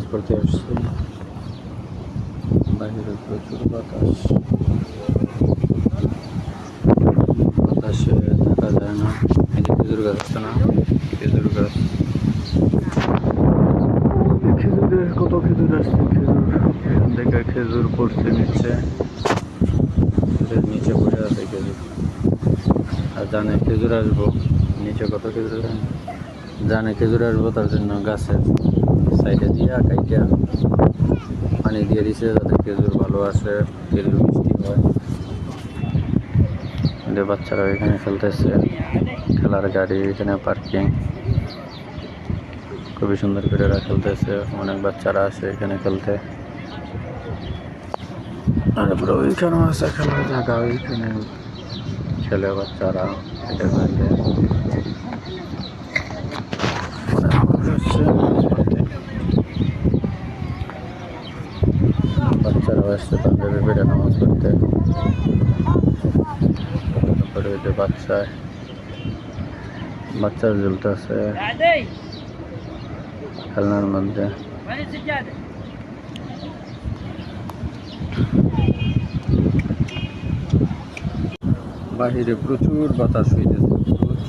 নামাজ পড়তে আসছি। বাইরে প্রচুর বাতাস, বাতাসে থাকা যায় না। এই যে খেজুর গাছ আছে না, খেজুর গাছ, খেজুরের কত খেজুর আসছে, খেজুর এখান থেকে খেজুর পড়ছে নিচে, নিচে পড়ে আছে খেজুর। আর জানে খেজুর আসবো, নিচে কত খেজুর জানে খেজুর আসবো, তার জন্য গাছের সাইডে দিয়ে কাইটা পানি দিয়ে দিছে যাতে খেজুর ভালো আসে, খেজুর মিষ্টি হয়। বাচ্চারা এখানে খেলতেছে, খেলার গাড়ি এখানে পার্কিং, খুবই সুন্দর করে এরা খেলতেছে। অনেক বাচ্চারা আসে এখানে খেলতে। আর পুরো ওইখানেও আছে খেলার জায়গা, ওইখানে ছেলে বাচ্চারা এটা খেলতে বাচ্চারা আসছে পাঞ্জাবি পেটে নামাজ পড়তে। তারপরে ওই যে বাচ্চা ঝুলতেছে খেলনার মধ্যে। বাহিরে প্রচুর বাতাস হইতেছে।